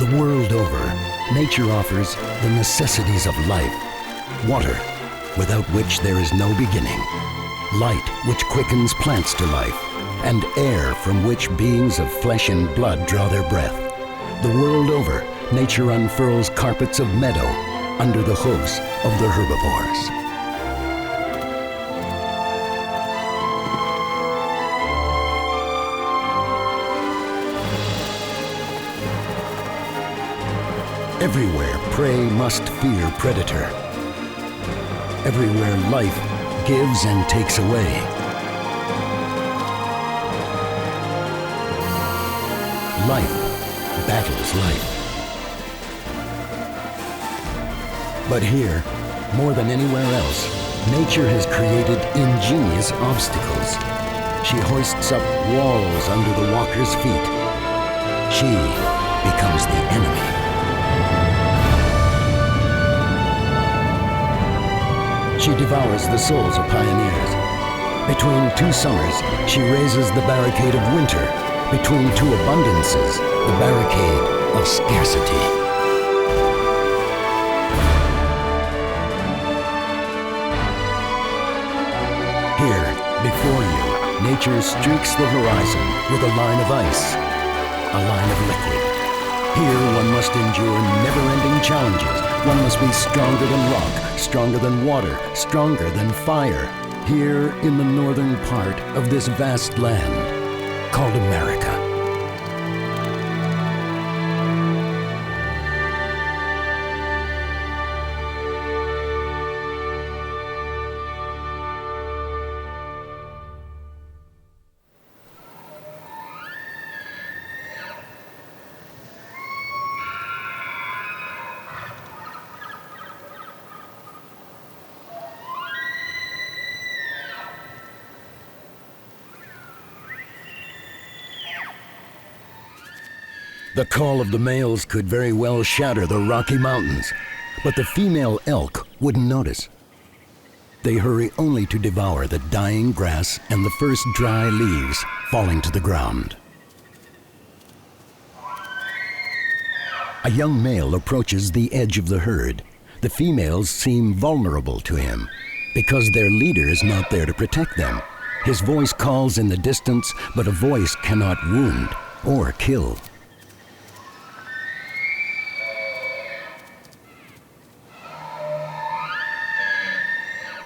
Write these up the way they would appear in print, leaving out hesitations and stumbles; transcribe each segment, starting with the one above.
The world over, nature offers the necessities of life. Water, without which there is no beginning. Light, which quickens plants to life. And air from which beings of flesh and blood draw their breath. The world over, nature unfurls carpets of meadow under the hooves of the herbivores. Everywhere prey must fear predator. Everywhere life gives and takes away. Life battles life. But here, more than anywhere else, nature has created ingenious obstacles. She hoists up walls under the walker's feet. She becomes the enemy. She devours the souls of pioneers. Between two summers, she raises the barricade of winter. Between two abundances, the barricade of scarcity. Here, before you, nature streaks the horizon with a line of ice, a line of liquid. Here one must endure never-ending challenges. One must be stronger than rock, stronger than water, stronger than fire. Here in the northern part of this vast land called America. The call of the males could very well shatter the Rocky Mountains, but the female elk wouldn't notice. They hurry only to devour the dying grass and the first dry leaves falling to the ground. A young male approaches the edge of the herd. The females seem vulnerable to him because their leader is not there to protect them. His voice calls in the distance, but a voice cannot wound or kill.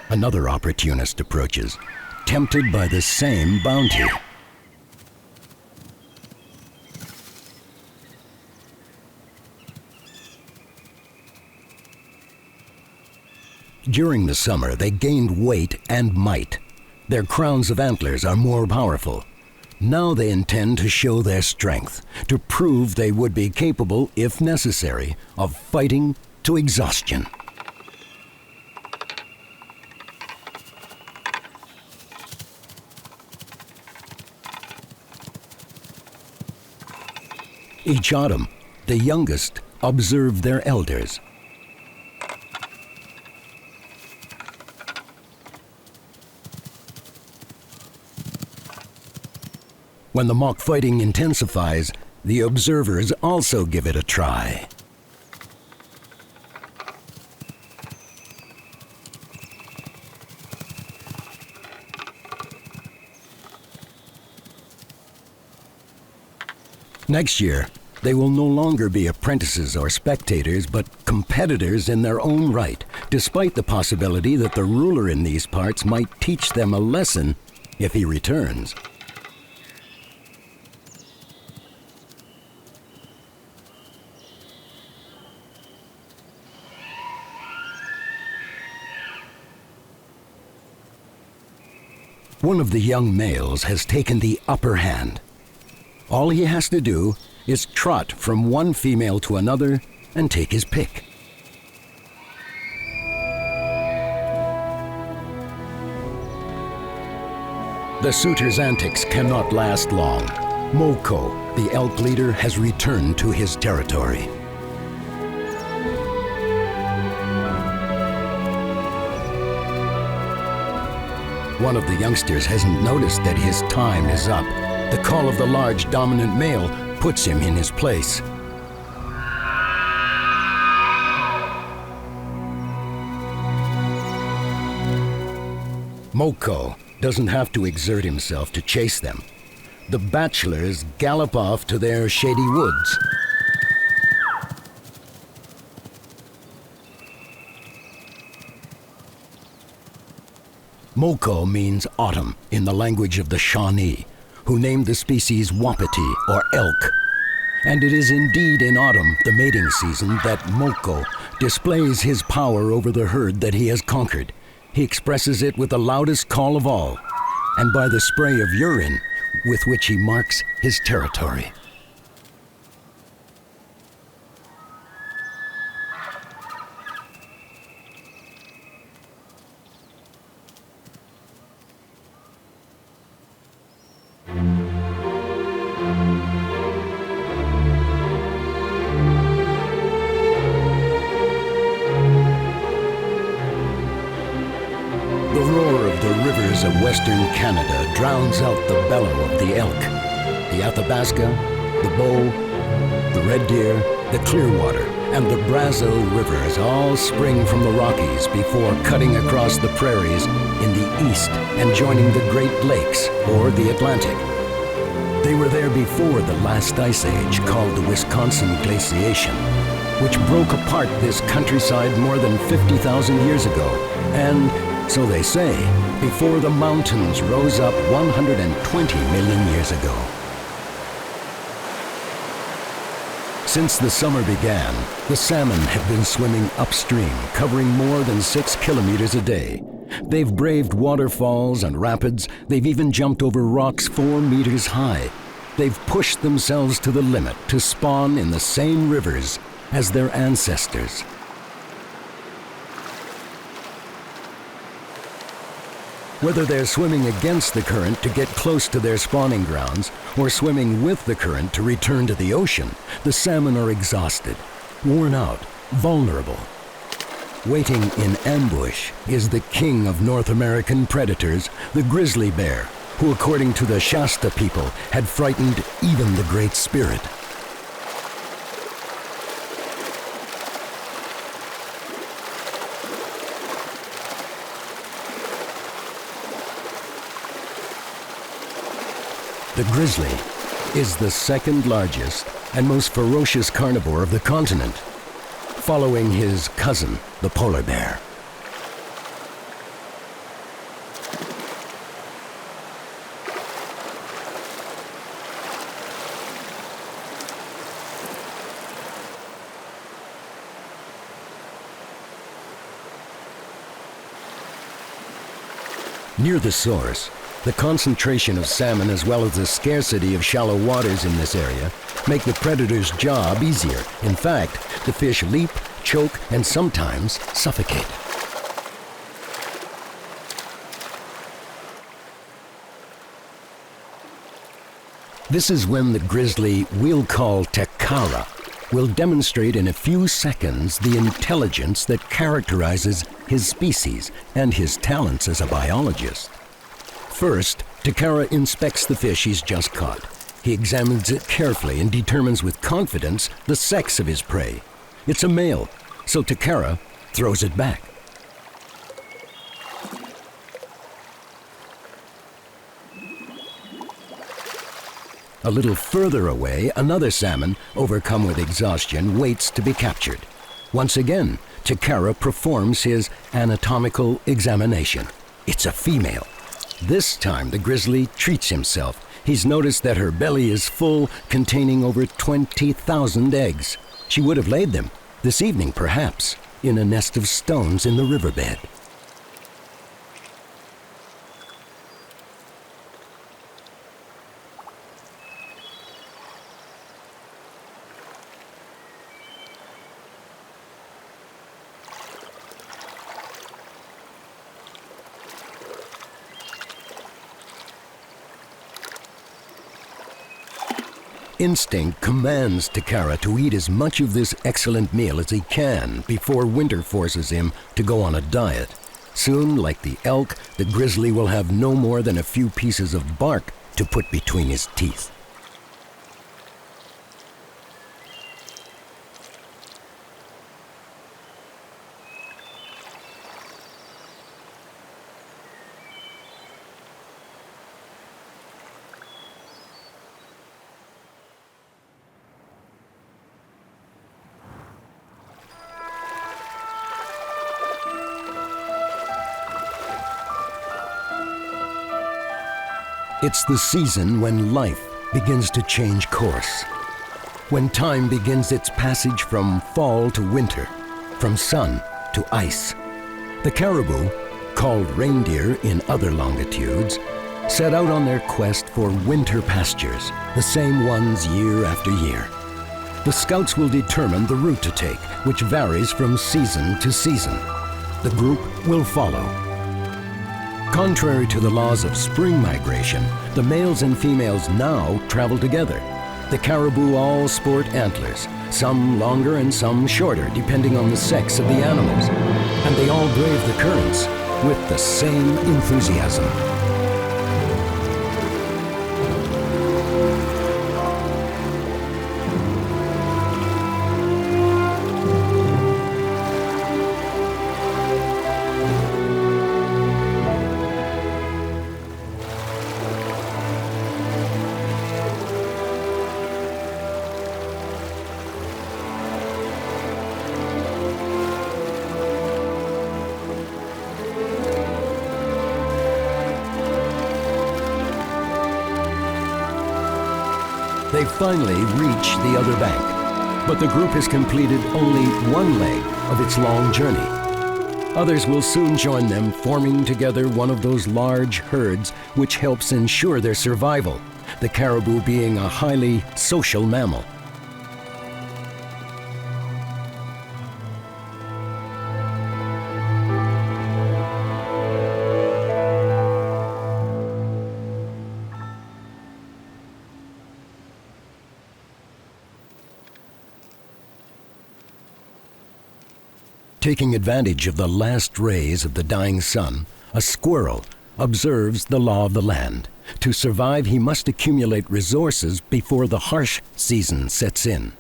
Another opportunist approaches, tempted by the same bounty. During the summer, they gained weight and might. Their crowns of antlers are more powerful. Now they intend to show their strength, to prove they would be capable, if necessary, of fighting to exhaustion. Each autumn, the youngest observe their elders. When the mock fighting intensifies, the observers also give it a try. Next year, they will no longer be apprentices or spectators, but competitors in their own right, despite the possibility that the ruler in these parts might teach them a lesson if he returns. One of the young males has taken the upper hand. All he has to do is trot from one female to another and take his pick. The suitor's antics cannot last long. Moko, the elk leader, has returned to his territory. One of the youngsters hasn't noticed that his time is up. The call of the large dominant male puts him in his place. Moko doesn't have to exert himself to chase them. The bachelors gallop off to their shady woods. Moko means autumn in the language of the Shawnee, who named the species wapiti, or elk. And it is indeed in autumn, the mating season, that Moko displays his power over the herd that he has conquered. He expresses it with the loudest call of all, and by the spray of urine with which he marks his territory. Of Western Canada drowns out the bellow of the elk, the Athabasca, the Bow, the Red Deer, the Clearwater, and the Brazeau rivers all spring from the Rockies before cutting across the prairies in the east and joining the Great Lakes or the Atlantic. They were there before the last ice age, called the Wisconsin Glaciation, which broke apart this countryside more than 50,000 years ago, and so they say, before the mountains rose up 120 million years ago. Since the summer began, the salmon have been swimming upstream, covering more than 6 kilometers a day. They've braved waterfalls and rapids. They've even jumped over rocks 4 meters high. They've pushed themselves to the limit to spawn in the same rivers as their ancestors. Whether they're swimming against the current to get close to their spawning grounds or swimming with the current to return to the ocean, the salmon are exhausted, worn out, vulnerable. Waiting in ambush is the king of North American predators, the grizzly bear, who according to the Shasta people had frightened even the Great Spirit. The grizzly is the second largest and most ferocious carnivore of the continent, following his cousin, the polar bear. Near the source, the concentration of salmon as well as the scarcity of shallow waters in this area make the predator's job easier. In fact, the fish leap, choke, and sometimes suffocate. This is when the grizzly we'll call Takara will demonstrate in a few seconds the intelligence that characterizes his species and his talents as a biologist. First, Takara inspects the fish he's just caught. He examines it carefully and determines with confidence the sex of his prey. It's a male, so Takara throws it back. A little further away, another salmon, overcome with exhaustion, waits to be captured. Once again, Takara performs his anatomical examination. It's a female. This time the grizzly treats himself. He's noticed that her belly is full, containing over 20,000 eggs. She would have laid them, this evening perhaps, in a nest of stones in the riverbed. Instinct commands Takara to eat as much of this excellent meal as he can before winter forces him to go on a diet. Soon, like the elk, the grizzly will have no more than a few pieces of bark to put between his teeth. It's the season when life begins to change course. When time begins its passage from fall to winter, from sun to ice. The caribou, called reindeer in other longitudes, set out on their quest for winter pastures, the same ones year after year. The scouts will determine the route to take, which varies from season to season. The group will follow. Contrary to the laws of spring migration, the males and females now travel together. The caribou all sport antlers, some longer and some shorter, depending on the sex of the animals. And they all brave the currents with the same enthusiasm. They finally reach the other bank, but the group has completed only one leg of its long journey. Others will soon join them, forming together one of those large herds which helps ensure their survival, the caribou being a highly social mammal. Taking advantage of the last rays of the dying sun, a squirrel observes the law of the land. To survive, he must accumulate resources before the harsh season sets in.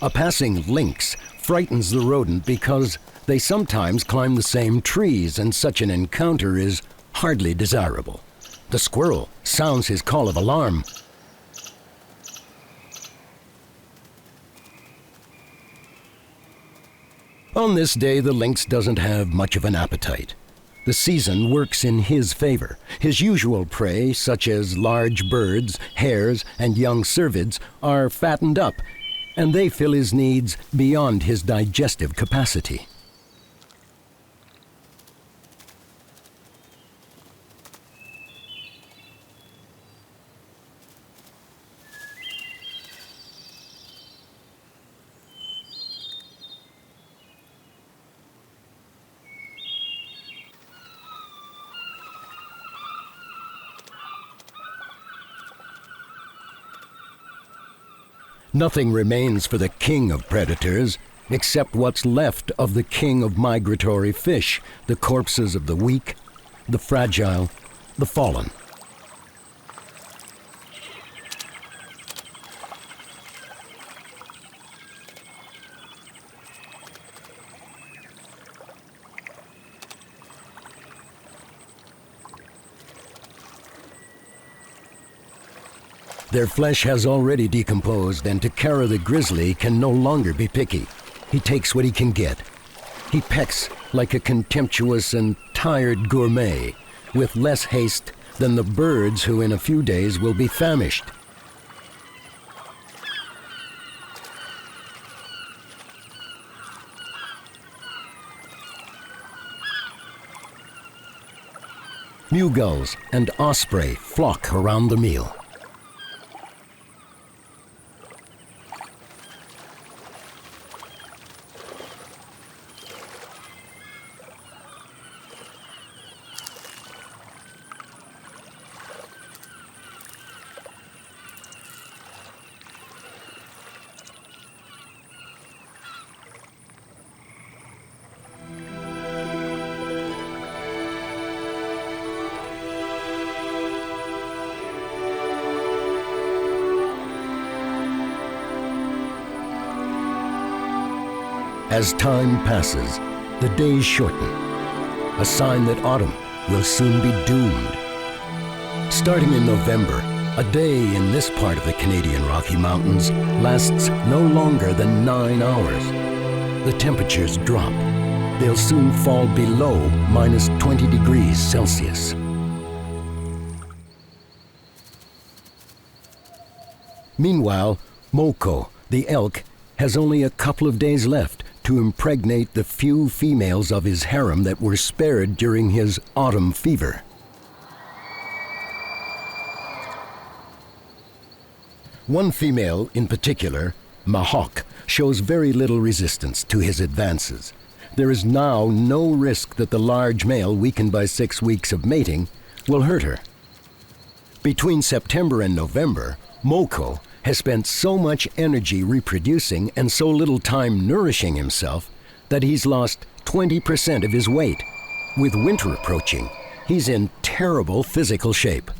A passing lynx frightens the rodent because they sometimes climb the same trees, and such an encounter is hardly desirable. The squirrel sounds his call of alarm. On this day, the lynx doesn't have much of an appetite. The season works in his favor. His usual prey, such as large birds, hares, and young cervids, are fattened up, and they fill his needs beyond his digestive capacity. Nothing remains for the king of predators except what's left of the king of migratory fish, the corpses of the weak, the fragile, the fallen. Their flesh has already decomposed, and Takara the grizzly can no longer be picky. He takes what he can get. He pecks like a contemptuous and tired gourmet, with less haste than the birds who in a few days will be famished. Mew gulls and osprey flock around the meal. As time passes, the days shorten, a sign that autumn will soon be doomed. Starting in November, a day in this part of the Canadian Rocky Mountains lasts no longer than 9 hours. The temperatures drop. They'll soon fall below minus 20 degrees Celsius. Meanwhile, Moko, the elk, has only a couple of days left to impregnate the few females of his harem that were spared during his autumn fever. One female in particular, Mahawk, shows very little resistance to his advances. There is now no risk that the large male, weakened by 6 weeks of mating, will hurt her. Between September and November, Moko has spent so much energy reproducing and so little time nourishing himself that he's lost 20% of his weight. With winter approaching, he's in terrible physical shape.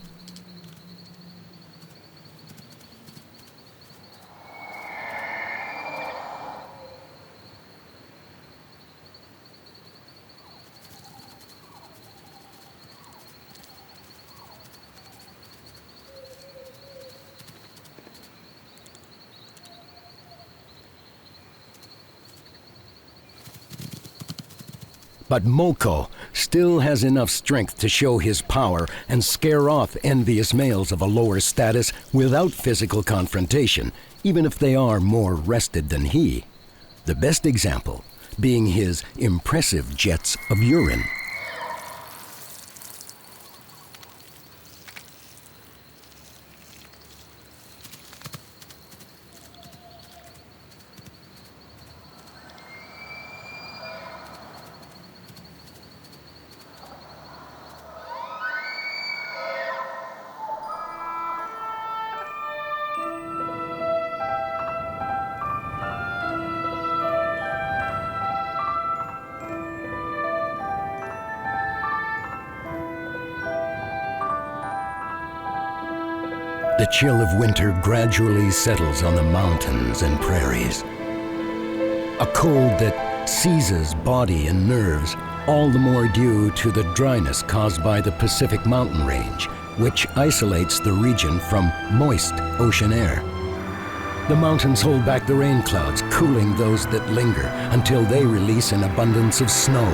But Moko still has enough strength to show his power and scare off envious males of a lower status without physical confrontation, even if they are more rested than he. The best example being his impressive jets of urine. The chill of winter gradually settles on the mountains and prairies. A cold that seizes body and nerves, all the more due to the dryness caused by the Pacific mountain range, which isolates the region from moist ocean air. The mountains hold back the rain clouds, cooling those that linger until they release an abundance of snow.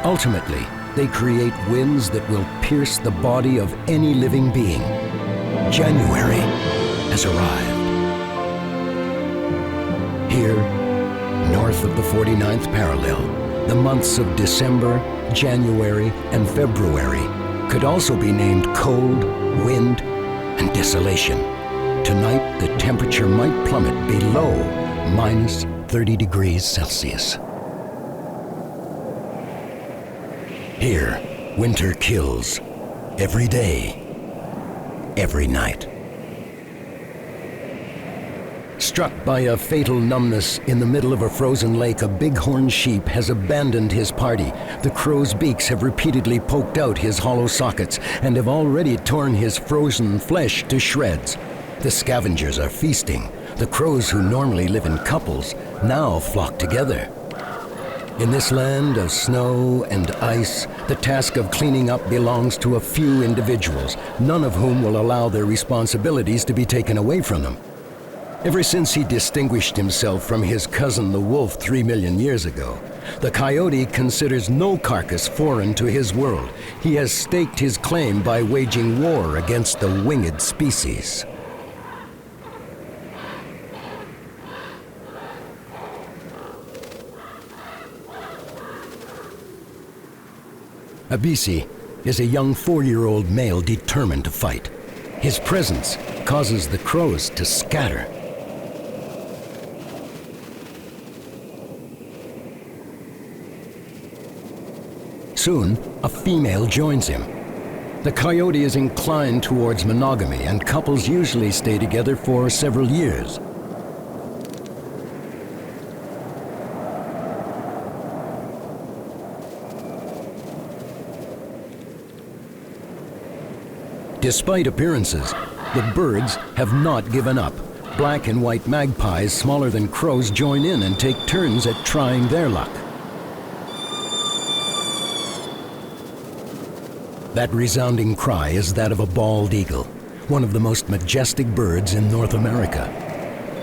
Ultimately, they create winds that will pierce the body of any living being. January has arrived. Here, north of the 49th parallel, the months of December, January, and February could also be named cold, wind, and desolation. Tonight, the temperature might plummet below minus 30 degrees Celsius. Here, winter kills every day, every night. Struck by a fatal numbness in the middle of a frozen lake, a bighorn sheep has abandoned his party. The crow's beaks have repeatedly poked out his hollow sockets and have already torn his frozen flesh to shreds. The scavengers are feasting. The crows, who normally live in couples, now flock together. In this land of snow and ice, the task of cleaning up belongs to a few individuals, none of whom will allow their responsibilities to be taken away from them. Ever since he distinguished himself from his cousin the wolf 3 million years ago, the coyote considers no carcass foreign to his world. He has staked his claim by waging war against the winged species. Abisi is a young 4-year-old male determined to fight. His presence causes the crows to scatter. Soon, a female joins him. The coyote is inclined towards monogamy, and couples usually stay together for several years. Despite appearances, the birds have not given up. Black and white magpies smaller than crows join in and take turns at trying their luck. That resounding cry is that of a bald eagle, one of the most majestic birds in North America.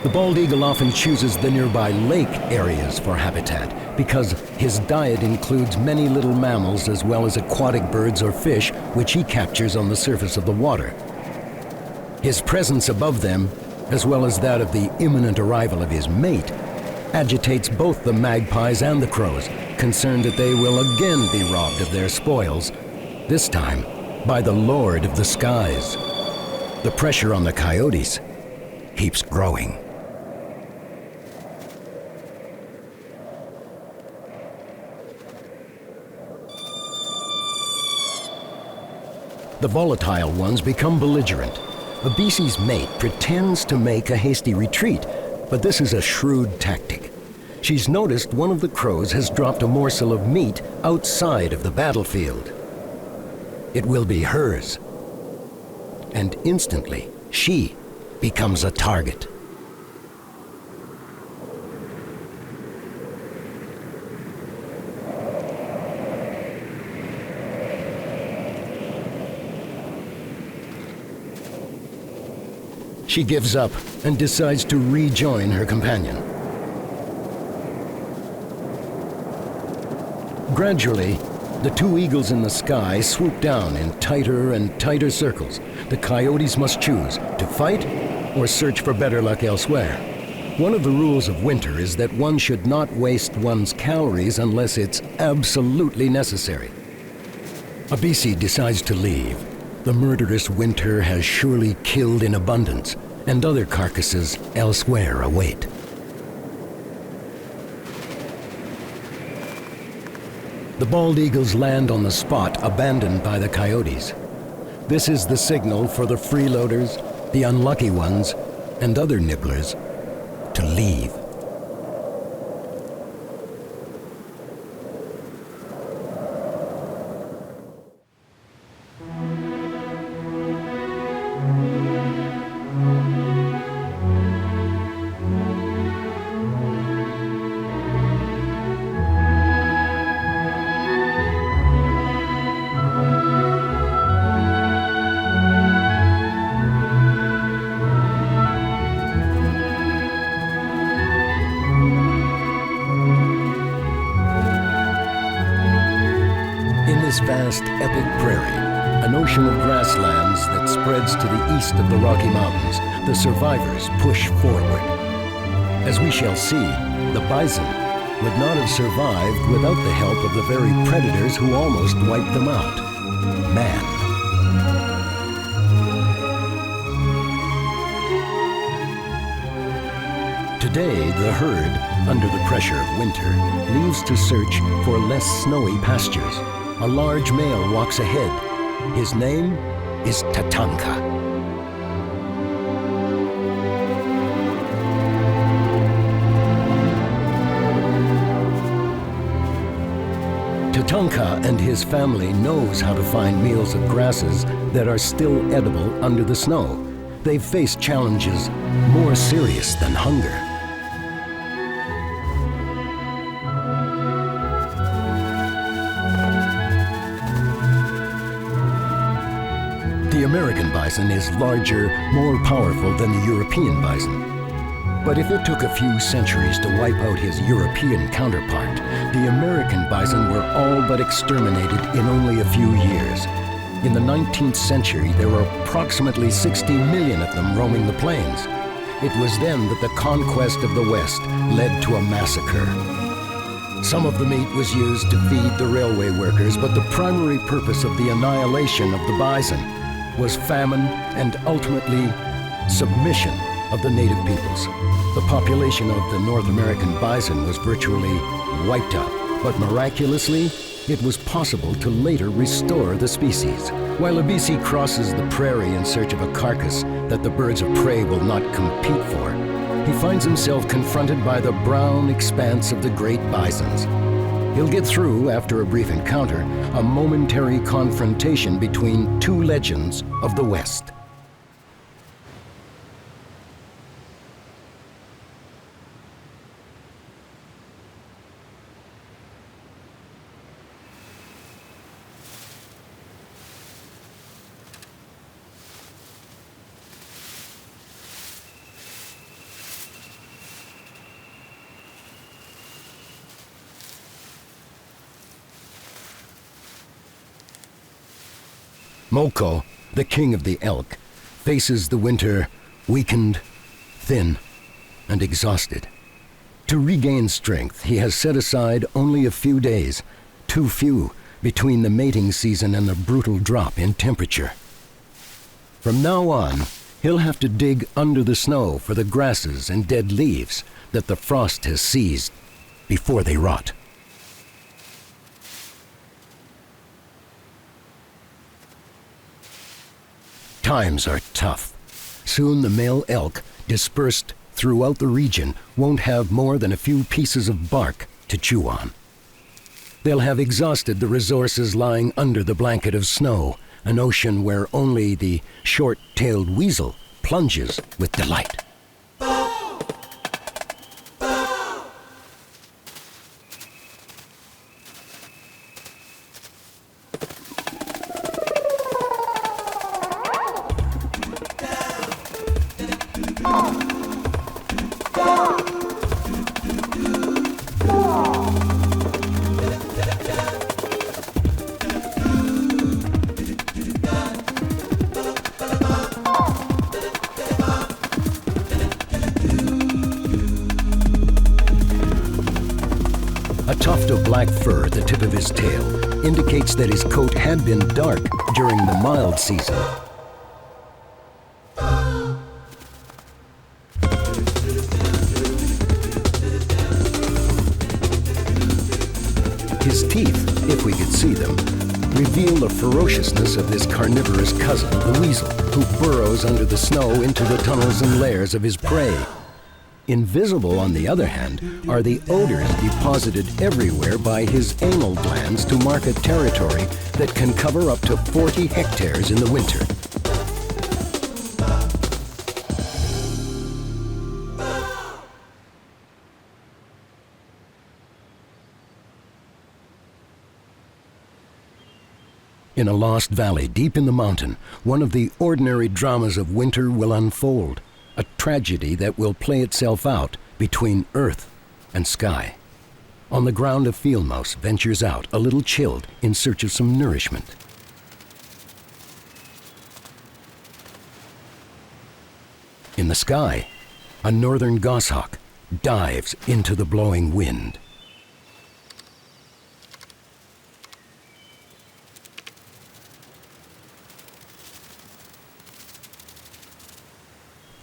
The bald eagle often chooses the nearby lake areas for habitat because his diet includes many little mammals as well as aquatic birds or fish which he captures on the surface of the water. His presence above them, as well as that of the imminent arrival of his mate, agitates both the magpies and the crows, concerned that they will again be robbed of their spoils, this time by the Lord of the Skies. The pressure on the coyotes keeps growing. The volatile ones become belligerent. Abisi's mate pretends to make a hasty retreat, but this is a shrewd tactic. She's noticed one of the crows has dropped a morsel of meat outside of the battlefield. It will be hers. And instantly, she becomes a target. She gives up and decides to rejoin her companion. Gradually, the two eagles in the sky swoop down in tighter and tighter circles. The coyotes must choose to fight or search for better luck elsewhere. One of the rules of winter is that one should not waste one's calories unless it's absolutely necessary. Abisi decides to leave. The murderous winter has surely killed in abundance, and other carcasses elsewhere await. The bald eagles land on the spot abandoned by the coyotes. This is the signal for the freeloaders, the unlucky ones, and other nibblers to leave. Vast, epic prairie, an ocean of grasslands that spreads to the east of the Rocky Mountains, the survivors push forward. As we shall see, the bison would not have survived without the help of the very predators who almost wiped them out: man. Today, the herd, under the pressure of winter, leaves to search for less snowy pastures. A large male walks ahead. His name is Tatanka. Tatanka and his family knows how to find meals of grasses that are still edible under the snow. They've faced challenges more serious than hunger. The American bison is larger, more powerful than the European bison. But if it took a few centuries to wipe out his European counterpart, the American bison were all but exterminated in only a few years. In the 19th century, there were approximately 60 million of them roaming the plains. It was then that the conquest of the West led to a massacre. Some of the meat was used to feed the railway workers, but the primary purpose of the annihilation of the bison was famine and ultimately submission of the native peoples. The population of the North American bison was virtually wiped out, but miraculously, it was possible to later restore the species. While Abisi crosses the prairie in search of a carcass that the birds of prey will not compete for, he finds himself confronted by the brown expanse of the great bisons. He'll get through, after a brief encounter, a momentary confrontation between 2 legends of the West. Moko, the king of the elk, faces the winter weakened, thin, and exhausted. To regain strength, he has set aside only a few days, too few between the mating season and the brutal drop in temperature. From now on, he'll have to dig under the snow for the grasses and dead leaves that the frost has seized before they rot. Times are tough. Soon the male elk, dispersed throughout the region, won't have more than a few pieces of bark to chew on. They'll have exhausted the resources lying under the blanket of snow, an ocean where only the short-tailed weasel plunges with delight. A tuft of black fur at the tip of his tail indicates that his coat had been dark during the mild season. His teeth, if we could see them, reveal the ferociousness of this carnivorous cousin of the weasel, who burrows under the snow into the tunnels and lairs of his prey. Invisible, on the other hand, are the odors deposited everywhere by his anal glands to mark a territory that can cover up to 40 hectares in the winter. In a lost valley deep in the mountain, one of the ordinary dramas of winter will unfold. A tragedy that will play itself out between earth and sky. On the ground, a field mouse ventures out, a little chilled, in search of some nourishment. In the sky, a northern goshawk dives into the blowing wind.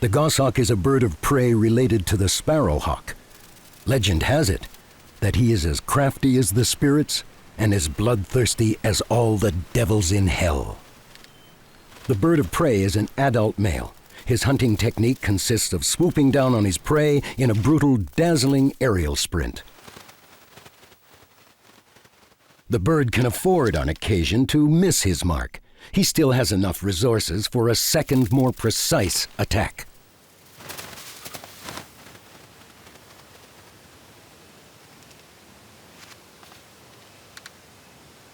The goshawk is a bird of prey related to the sparrowhawk. Legend has it that he is as crafty as the spirits and as bloodthirsty as all the devils in hell. The bird of prey is an adult male. His hunting technique consists of swooping down on his prey in a brutal, dazzling aerial sprint. The bird can afford, on occasion, to miss his mark. He still has enough resources for a second, more precise attack.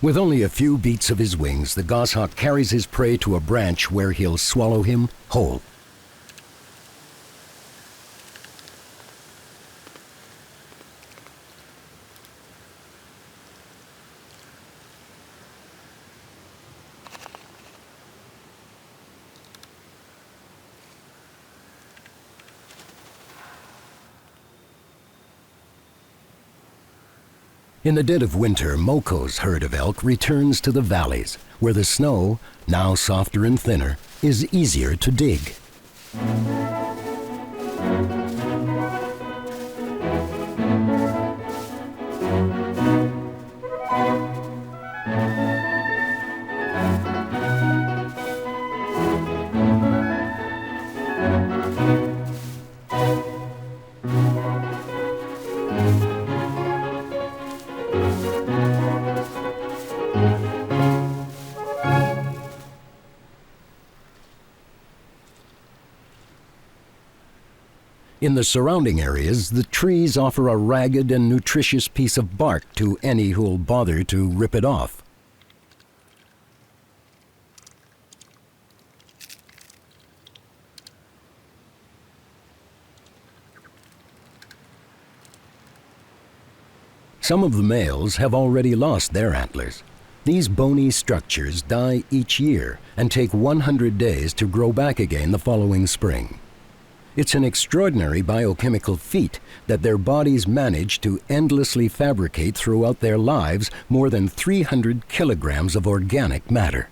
With only a few beats of his wings, the goshawk carries his prey to a branch where he'll swallow him whole. In the dead of winter, Moko's herd of elk returns to the valleys, where the snow, now softer and thinner, is easier to dig. In the surrounding areas, the trees offer a ragged and nutritious piece of bark to any who'll bother to rip it off. Some of the males have already lost their antlers. These bony structures die each year and take 100 days to grow back again the following spring. It's an extraordinary biochemical feat that their bodies manage to endlessly fabricate throughout their lives more than 300 kilograms of organic matter.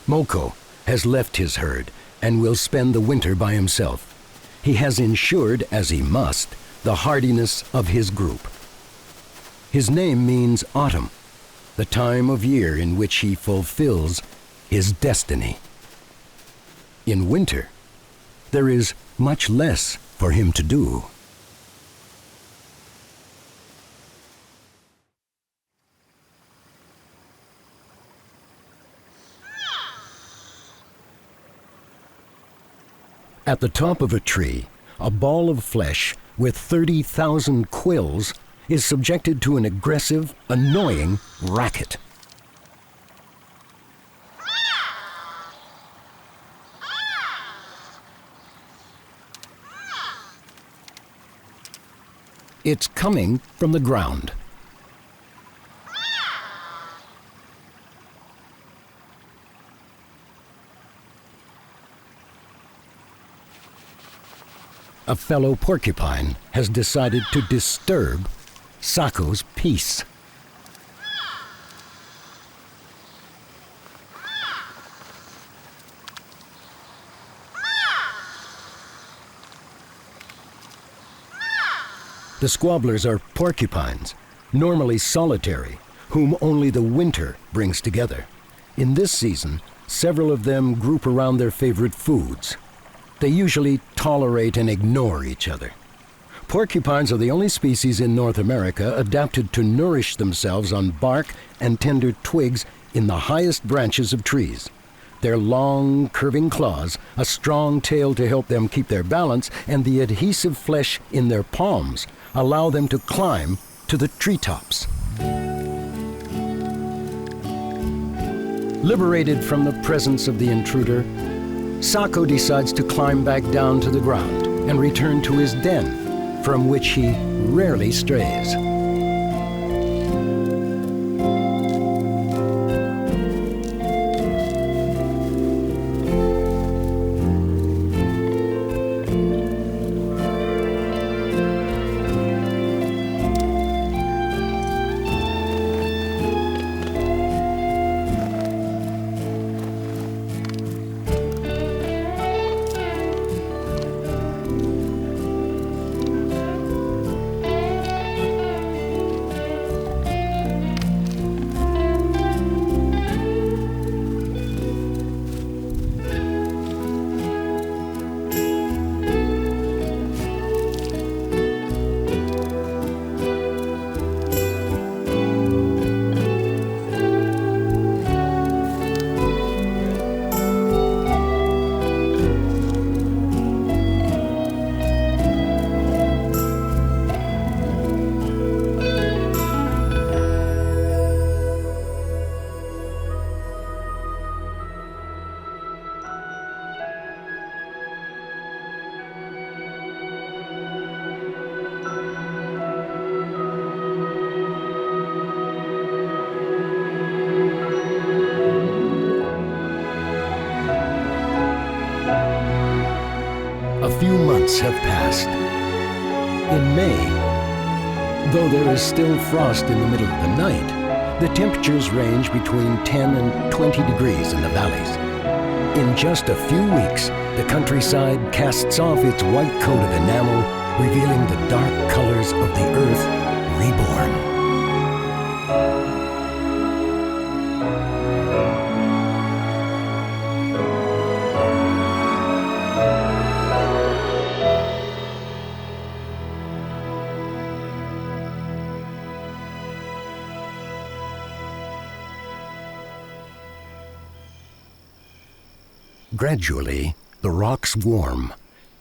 Moko has left his herd and will spend the winter by himself. He has ensured, as he must, the hardiness of his group. His name means autumn, the time of year in which he fulfills his destiny. In winter, there is much less for him to do. At the top of a tree, a ball of flesh with 30,000 quills is subjected to an aggressive, annoying racket. It's coming from the ground. A fellow porcupine has decided to disturb Sako's peace. The squabblers are porcupines, normally solitary, whom only the winter brings together. In this season, several of them group around their favorite foods. They usually tolerate and ignore each other. Porcupines are the only species in North America adapted to nourish themselves on bark and tender twigs in the highest branches of trees. Their long, curving claws, a strong tail to help them keep their balance, and the adhesive flesh in their palms allow them to climb to the treetops. Liberated from the presence of the intruder, Sako decides to climb back down to the ground and return to his den, from which he rarely strays. A few months have passed. In May, though there is still frost in the middle of the night, the temperatures range between 10 and 20 degrees in the valleys. In just a few weeks, the countryside casts off its white coat of enamel, revealing the dark colors of the earth reborn. Gradually, the rocks warm,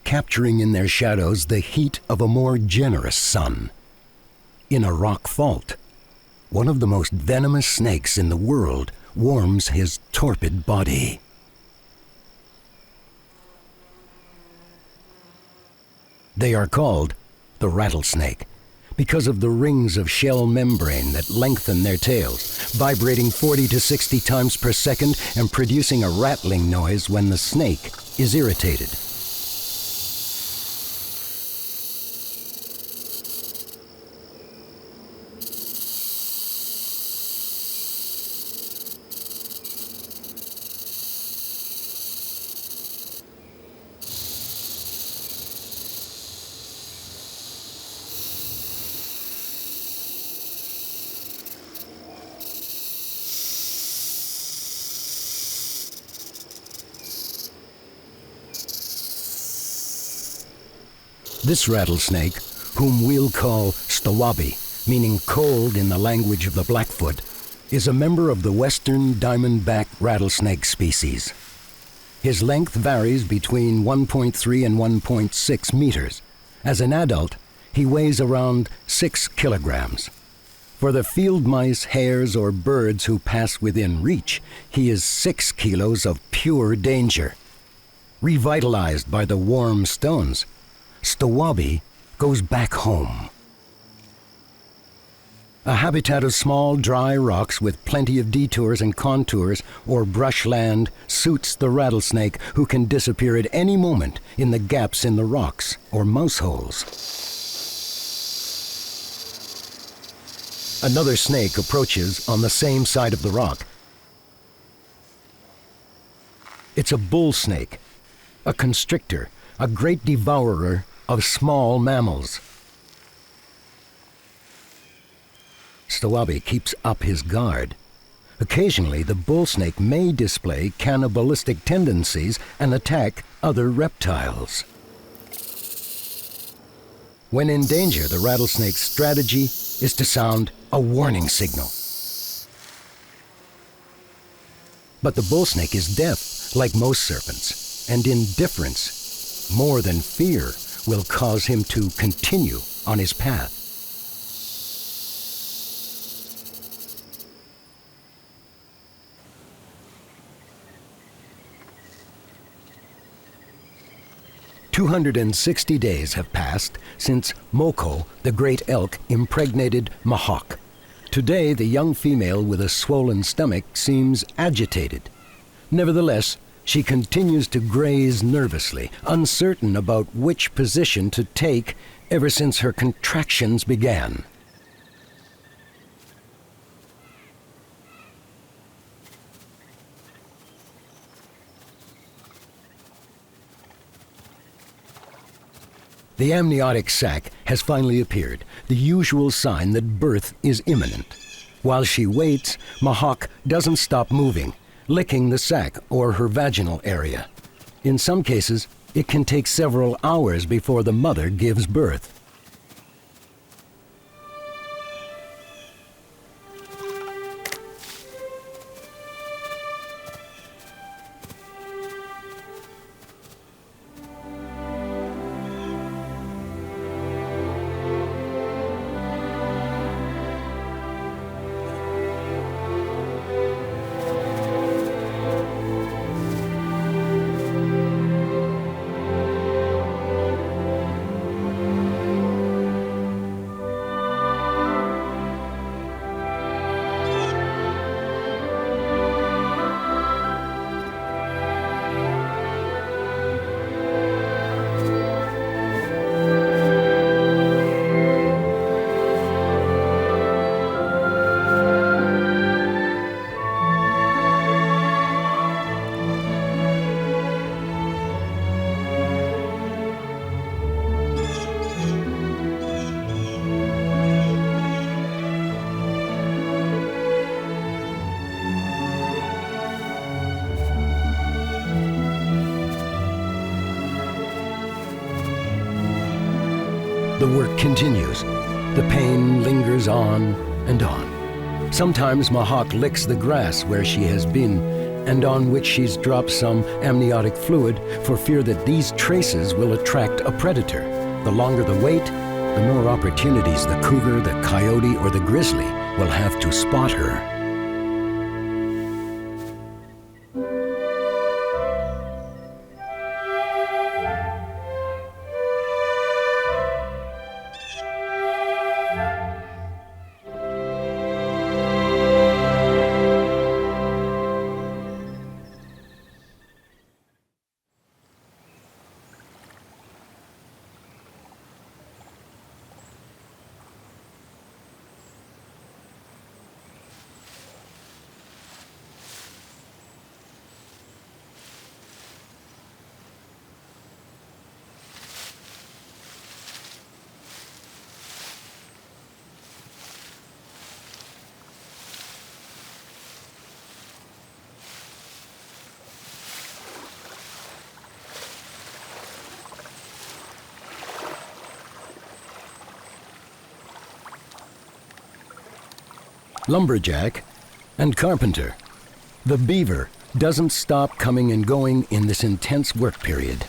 capturing in their shadows the heat of a more generous sun. In a rock fault, one of the most venomous snakes in the world warms his torpid body. They are called the rattlesnake because of the rings of shell membrane that lengthen their tails, vibrating 40 to 60 times per second and producing a rattling noise when the snake is irritated. This rattlesnake, whom we'll call Stawabi, meaning cold in the language of the Blackfoot, is a member of the western diamondback rattlesnake species. His length varies between 1.3 and 1.6 meters. As an adult, he weighs around 6 kilograms. For the field mice, hares, or birds who pass within reach, he is 6 kilos of pure danger. Revitalized by the warm stones, Stawabi goes back home. A habitat of small, dry rocks with plenty of detours and contours or brushland suits the rattlesnake, who can disappear at any moment in the gaps in the rocks or mouse holes. Another snake approaches on the same side of the rock. It's a bull snake, a constrictor, a great devourer of small mammals. Stawabi keeps up his guard. Occasionally, the bull snake may display cannibalistic tendencies and attack other reptiles. When in danger, the rattlesnake's strategy is to sound a warning signal. But the bull snake is deaf, like most serpents, and indifference, more than fear, will cause him to continue on his path. "260 days have passed since Moko, the great elk, impregnated Mahawk. Today, the young female with a swollen stomach seems agitated. Nevertheless, she continues to graze nervously, uncertain about which position to take ever since her contractions began. The amniotic sac has finally appeared, the usual sign that birth is imminent. While she waits, Mahawk doesn't stop moving, licking the sac or her vaginal area. In some cases, it can take several hours before the mother gives birth. The work continues. The pain lingers on and on. Sometimes Mahawk licks the grass where she has been and on which she's dropped some amniotic fluid for fear that these traces will attract a predator. The longer the wait, the more opportunities the cougar, the coyote, or the grizzly will have to spot her. lumberjack, and carpenter. The beaver doesn't stop coming and going in this intense work period.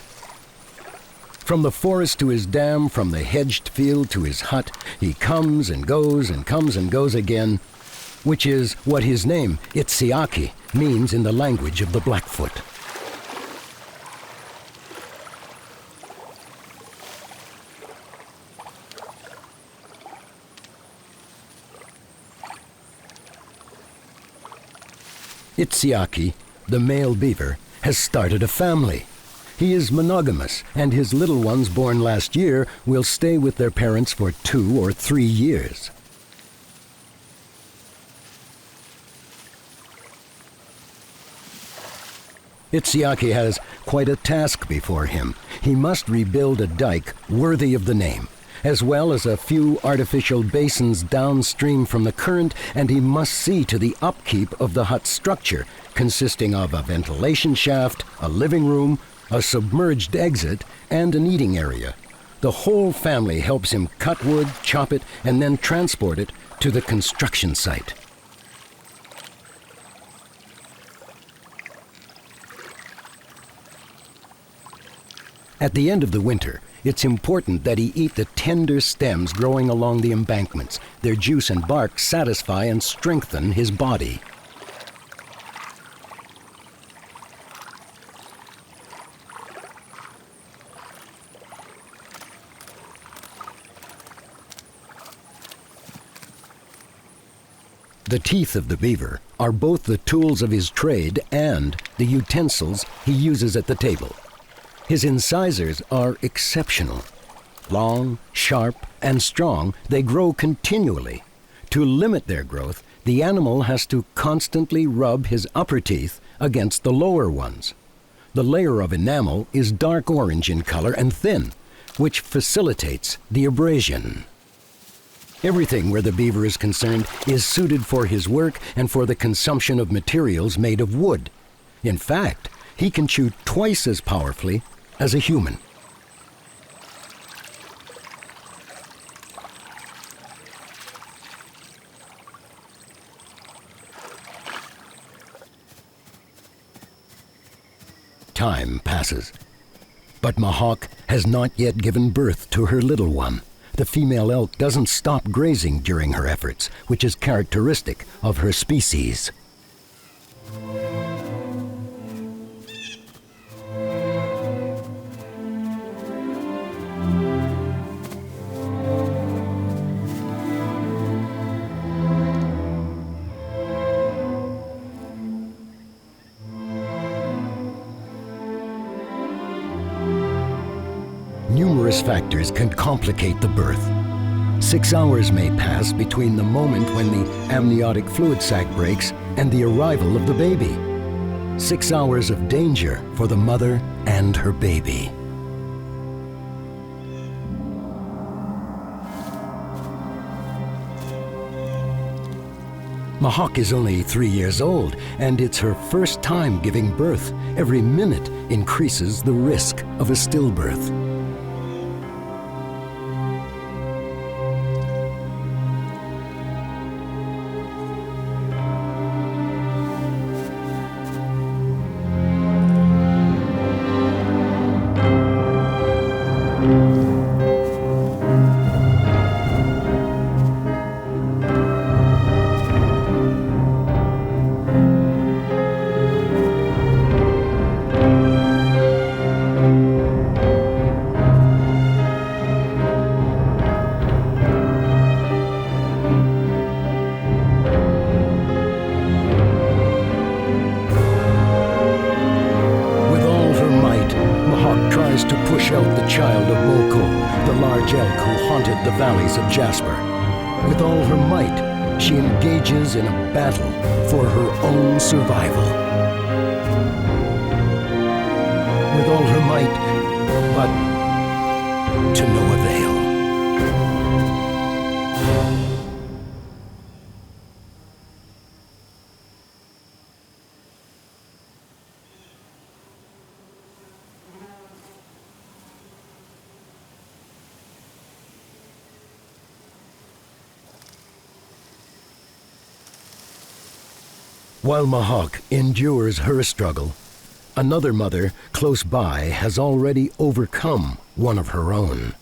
From the forest to his dam, from the hedged field to his hut, he comes and goes and comes and goes again, which is what his name, Itsiaki, means in the language of the Blackfoot. Itsiaki, the male beaver, has started a family. He is monogamous, and his little ones born last year will stay with their parents for 2 or 3 years. Itsiaki has quite a task before him. He must rebuild a dike worthy of the name, as well as a few artificial basins downstream from the current, and he must see to the upkeep of the hut structure, consisting of a ventilation shaft, a living room, a submerged exit, and an eating area. The whole family helps him cut wood, chop it, and then transport it to the construction site. At the end of the winter, it's important that he eat the tender stems growing along the embankments. Their juice and bark satisfy and strengthen his body. The teeth of the beaver are both the tools of his trade and the utensils he uses at the table. His incisors are exceptional. Long, sharp, and strong, they grow continually. To limit their growth, the animal has to constantly rub his upper teeth against the lower ones. The layer of enamel is dark orange in color and thin, which facilitates the abrasion. Everything where the beaver is concerned is suited for his work and for the consumption of materials made of wood. In fact, he can chew twice as powerfully as a human. Time passes, but Mahawk has not yet given birth to her little one. The female elk doesn't stop grazing during her efforts, which is characteristic of her species. Numerous factors can complicate the birth. 6 hours may pass between the moment when the amniotic fluid sac breaks and the arrival of the baby. 6 hours of danger for the mother and her baby. Mahawk is only 3 years old, and it's her first time giving birth. Every minute increases the risk of a stillbirth. Of Jasper. With all her might, she engages in a battle for her own survival. With all her might, but to no avail. While Mahawk endures her struggle, another mother close by has already overcome one of her own.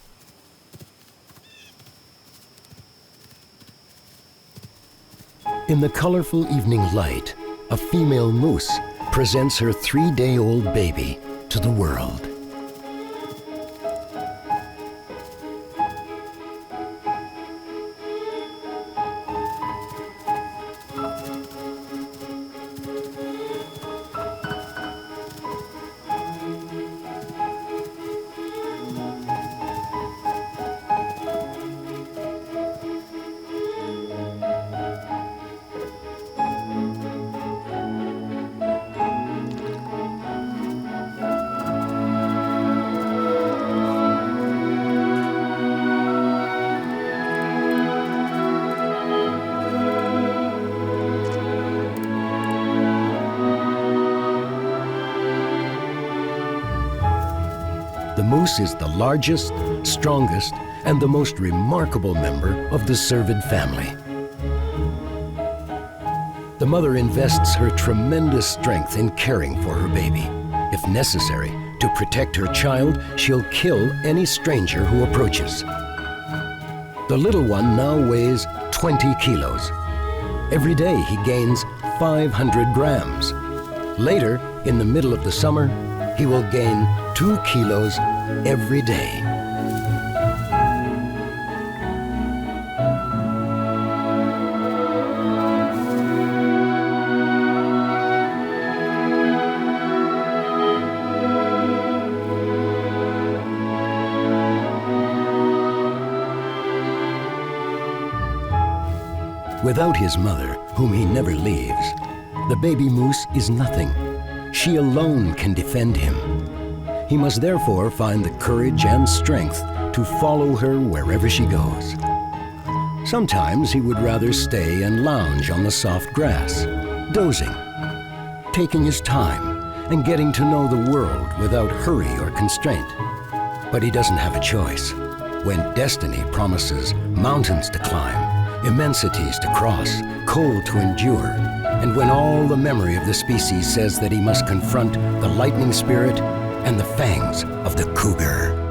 In the colorful evening light, a female moose presents her 3-day-old baby to the world. The moose is the largest, strongest, and the most remarkable member of the cervid family. The mother invests her tremendous strength in caring for her baby. If necessary, to protect her child, she'll kill any stranger who approaches. The little one now weighs 20 kilos. Every day he gains 500 grams. Later, in the middle of the summer, he will gain 2 kilos every day. Without his mother, whom he never leaves, the baby moose is nothing. She alone can defend him. He must therefore find the courage and strength to follow her wherever she goes. Sometimes he would rather stay and lounge on the soft grass, dozing, taking his time and getting to know the world without hurry or constraint. But he doesn't have a choice. When destiny promises mountains to climb, immensities to cross, cold to endure, and when all the memory of the species says that he must confront the lightning spirit and the fangs of the cougar.